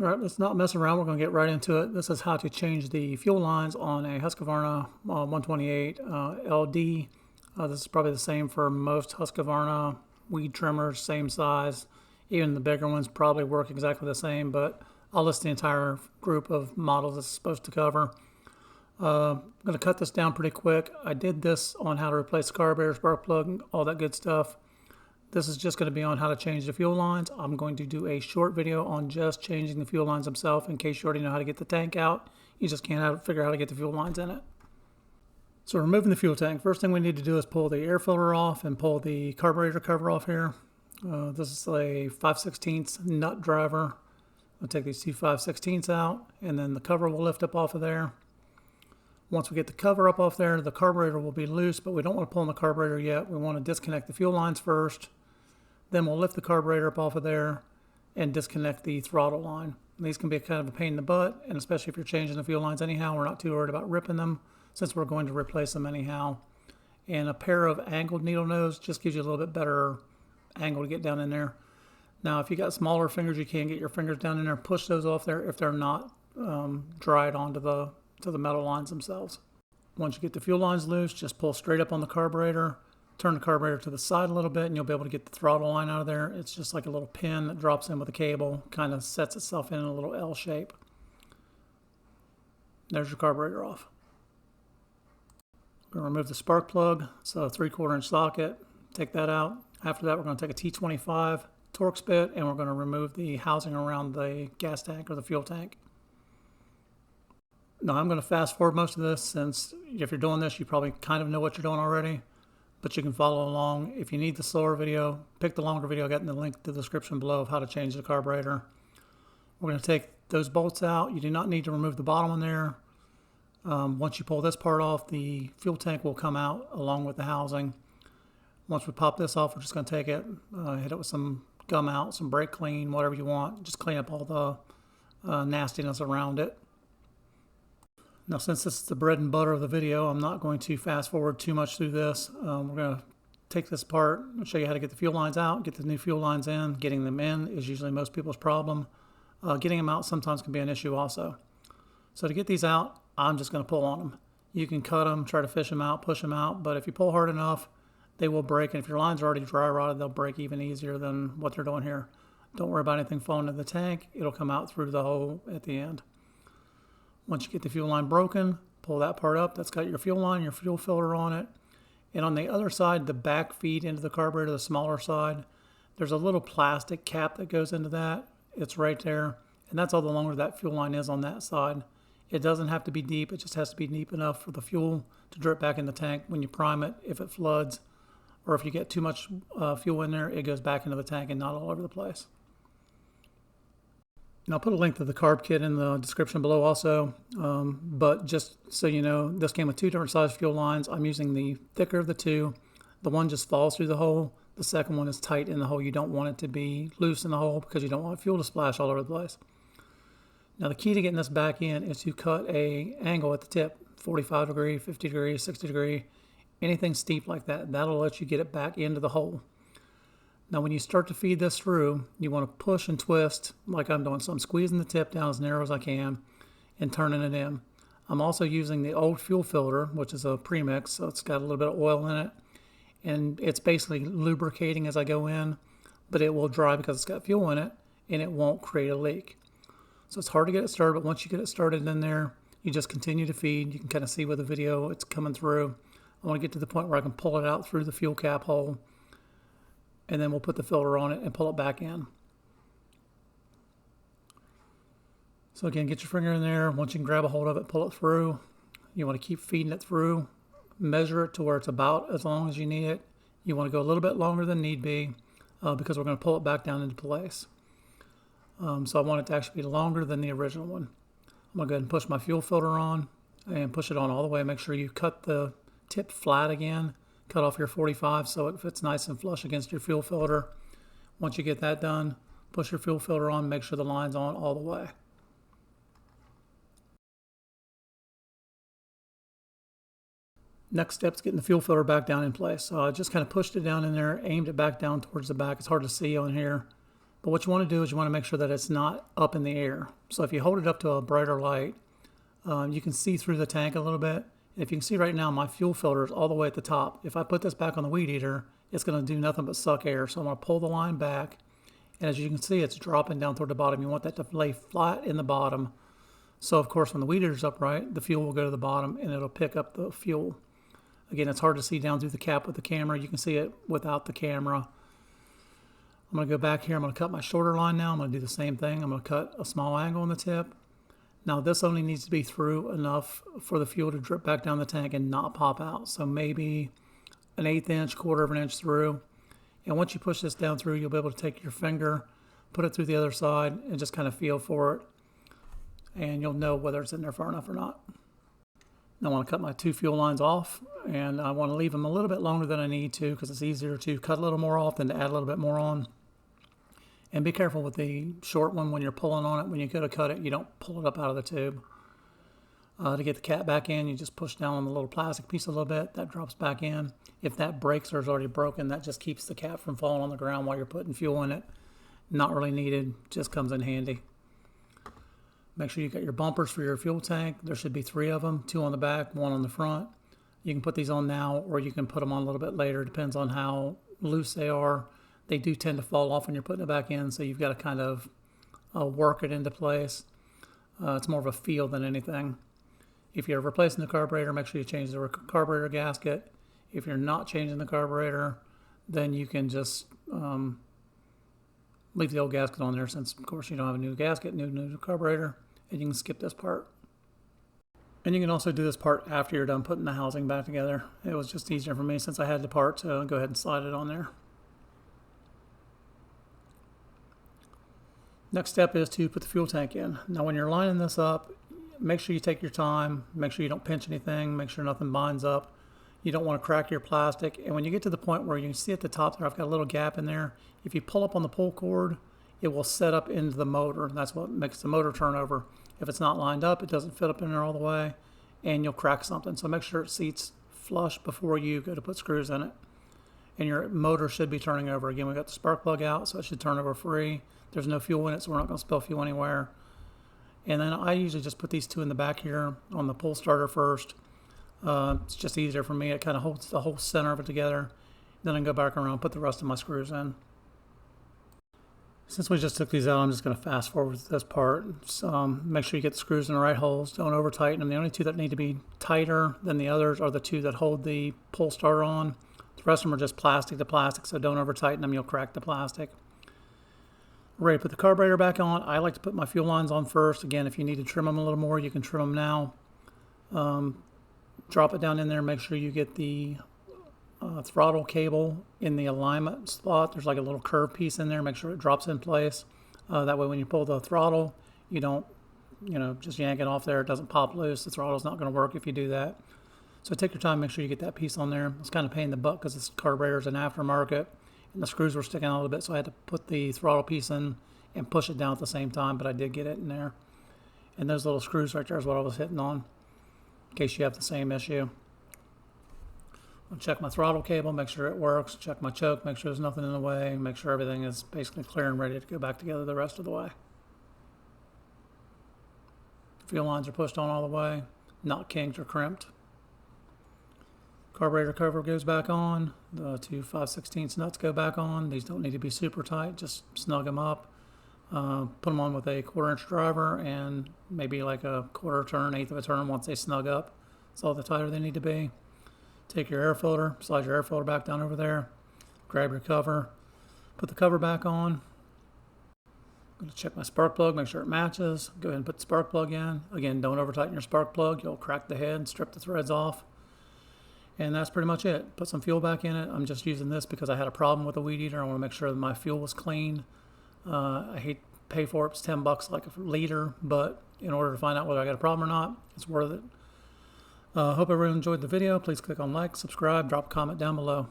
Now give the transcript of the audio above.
All right, let's not mess around. We're going to get right into it. This is how to change the fuel lines on a Husqvarna 128 LD. This is probably the same for most Husqvarna weed trimmers, same size. Even the bigger ones probably work exactly the same, but I'll list the entire group of models it's supposed to cover. I'm going to cut this down pretty quick. I did this on how to replace the carburetor, spark plug, all that good stuff. This is just going to be on how to change the fuel lines. I'm going to do a short video on just changing the fuel lines themselves in case you already know how to get the tank out. You just can't figure out how to get the fuel lines in it. So removing the fuel tank, first thing we need to do is pull the air filter off and pull the carburetor cover off here. This is a 5/16 nut driver. I'll take these two 5/16 out and then the cover will lift up off of there. Once we get the cover up off there, the carburetor will be loose, but we don't want to pull on the carburetor yet. We want to disconnect the fuel lines first. Then we'll lift the carburetor up off of there and disconnect the throttle line. These can be kind of a pain in the butt, and especially if you're changing the fuel lines anyhow, we're not too worried about ripping them since we're going to replace them anyhow. And a pair of angled needle nose just gives you a little bit better angle to get down in there. Now, if you got smaller fingers, you can get your fingers down in there, push those off there if they're not dried onto the metal lines themselves. Once you get the fuel lines loose, just pull straight up on the carburetor. Turn the carburetor to the side a little bit and you'll be able to get the throttle line out of there. It's just like a little pin that drops in with a cable, kind of sets itself in a little L shape. There's your carburetor off. We're going to remove the spark plug, so a 3/4 inch socket, take that out. After that we're going to take a T25 Torx bit and we're going to remove the housing around the gas tank or the fuel tank. Now I'm going to fast forward most of this since if you're doing this you probably kind of know what you're doing already. But you can follow along. If you need the slower video, pick the longer video. I got in the link to the description below of how to change the carburetor. We're going to take those bolts out. You do not need to remove the bottom one there. Once you pull this part off, the fuel tank will come out along with the housing. Once we pop this off, we're just going to take it, hit it with some gum out, some brake clean, whatever you want. Just clean up all the nastiness around it. Now, since this is the bread and butter of the video, I'm not going to fast forward too much through this. We're going to take this apart and show you how to get the fuel lines out, get the new fuel lines in. Getting them in is usually most people's problem. Getting them out sometimes can be an issue also. So to get these out, I'm just going to pull on them. You can cut them, try to fish them out, push them out, but if you pull hard enough, they will break. And if your lines are already dry rotted, they'll break even easier than what they're doing here. Don't worry about anything falling into the tank. It'll come out through the hole at the end. Once you get the fuel line broken, pull that part up. That's got your fuel line, your fuel filter on it. And on the other side, the back feed into the carburetor, the smaller side, there's a little plastic cap that goes into that. It's right there. And that's all the longer that fuel line is on that side. It doesn't have to be deep. It just has to be deep enough for the fuel to drip back in the tank when you prime it. If it floods or if you get too much fuel in there, it goes back into the tank and not all over the place. And I'll put a link to the carb kit in the description below also, but just so you know, this came with two different size fuel lines. I'm using the thicker of the two. The one just falls through the hole. The second one is tight in the hole. You don't want it to be loose in the hole because you don't want fuel to splash all over the place. Now the key to getting this back in is to cut a angle at the tip, 45 degree, 50 degree, 60 degree, anything steep like that. That'll let you get it back into the hole. Now when you start to feed this through, you want to push and twist like I'm doing. So I'm squeezing the tip down as narrow as I can and turning it in. I'm also using the old fuel filter, which is a premix, so it's got a little bit of oil in it. And it's basically lubricating as I go in, but it will dry because it's got fuel in it and it won't create a leak. So it's hard to get it started, but once you get it started in there, you just continue to feed. You can kind of see with the video it's coming through. I want to get to the point where I can pull it out through the fuel cap hole. And then we'll put the filter on it and pull it back in. So again, get your finger in there. Once you can grab a hold of it, pull it through. You want to keep feeding it through. Measure it to where it's about as long as you need it. You want to go a little bit longer than need be because we're going to pull it back down into place. So I want it to actually be longer than the original one. I'm going to go ahead and push my fuel filter on and push it on all the way. Make sure you cut the tip flat again. Cut off your 45 so it fits nice and flush against your fuel filter. Once you get that done, push your fuel filter on, make sure the line's on all the way. Next step is getting the fuel filter back down in place. So I just kind of pushed it down in there, aimed it back down towards the back. It's hard to see on here, But what you want to do is you want to make sure that it's not up in the air. So if you hold it up to a brighter light, you can see through the tank a little bit. If you can see right now, my fuel filter is all the way at the top. If I put this back on the weed eater, it's going to do nothing but suck air. So I'm going to pull the line back. And as you can see, it's dropping down toward the bottom. You want that to lay flat in the bottom. So of course, when the weed eater is upright, the fuel will go to the bottom and it'll pick up the fuel. Again, it's hard to see down through the cap with the camera. You can see it without the camera. I'm going to go back here. I'm going to cut my shorter line now. I'm going to do the same thing. I'm going to cut a small angle on the tip. Now this only needs to be through enough for the fuel to drip back down the tank and not pop out. So maybe an 1/8 inch, 1/4 inch through. And once you push this down through, you'll be able to take your finger, put it through the other side, and just kind of feel for it. And you'll know whether it's in there far enough or not. Now I want to cut my 2 fuel lines off, and I want to leave them a little bit longer than I need to because it's easier to cut a little more off than to add a little bit more on. And be careful with the short one when you're pulling on it. When you go to cut it, you don't pull it up out of the tube. To get the cap back in, you just push down on the little plastic piece a little bit. That drops back in. If that breaks or is already broken, that just keeps the cap from falling on the ground while you're putting fuel in it. Not really needed, just comes in handy. Make sure you got your bumpers for your fuel tank. There should be 3 of them, 2 on the back, 1 on the front. You can put these on now, or you can put them on a little bit later. Depends on how loose they are. They do tend to fall off when you're putting it back in, so you've got to kind of work it into place. It's more of a feel than anything. If you're replacing the carburetor, make sure you change the carburetor gasket. If you're not changing the carburetor, then you can just leave the old gasket on there, since of course you don't have a new gasket, new carburetor, and you can skip this part. And you can also do this part after you're done putting the housing back together. It was just easier for me since I had the part to go ahead and slide it on there. Next step is to put the fuel tank in. Now when you're lining this up, make sure you take your time, make sure you don't pinch anything, make sure nothing binds up. You don't want to crack your plastic. And when you get to the point where you can see at the top there, I've got a little gap in there. If you pull up on the pull cord, it will set up into the motor. That's what makes the motor turn over. If it's not lined up, it doesn't fit up in there all the way, and you'll crack something. So make sure it seats flush before you go to put screws in it. And your motor should be turning over. Again, we got the spark plug out, so it should turn over free. There's no fuel in it, so we're not going to spill fuel anywhere. And then I usually just put these 2 in the back here on the pull starter first. It's just easier for me. It kind of holds the whole center of it together. Then I can go back around and put the rest of my screws in. Since we just took these out, I'm just going to fast forward to this part. So, make sure you get the screws in the right holes. Don't over tighten them. The only 2 that need to be tighter than the others are the 2 that hold the pull starter on. The rest of them are just plastic to plastic, so don't over tighten them. You'll crack the plastic. Ready to put the carburetor back on. I like to put my fuel lines on first. Again, if you need to trim them a little more, you can trim them now. Drop it down in there. Make sure you get the throttle cable in the alignment spot. There's like a little curved piece in there. Make sure it drops in place. That way when you pull the throttle, you don't, just yank it off there. It doesn't pop loose. The throttle's not going to work if you do that. So take your time. Make sure you get that piece on there. It's kind of a pain in the butt because this carburetor is an aftermarket. And the screws were sticking out a little bit, so I had to put the throttle piece in and push it down at the same time, but I did get it in there. And those little screws right there is what I was hitting on, in case you have the same issue. I'll check my throttle cable, make sure it works, check my choke, make sure there's nothing in the way, make sure everything is basically clear and ready to go back together the rest of the way. Fuel lines are pushed on all the way, not kinked or crimped. Carburetor cover goes back on. The 2 5/16 nuts go back on. These don't need to be super tight. Just snug them up. Put them on with a 1/4 inch driver and maybe like a 1/4 turn, 1/8 of a turn once they snug up. That's all the tighter they need to be. Take your air filter, slide your air filter back down over there. Grab your cover. Put the cover back on. I'm going to check my spark plug, make sure it matches. Go ahead and put the spark plug in. Again, don't over tighten your spark plug. You'll crack the head, strip the threads off. And that's pretty much it. Put some fuel back in it. I'm just using this because I had a problem with the weed eater. I want to make sure that my fuel was clean. I hate to pay for it. It's $10 like a liter, but in order to find out whether I got a problem or not, it's worth it. Hope everyone enjoyed the video. Please click on like, subscribe, drop a comment down below.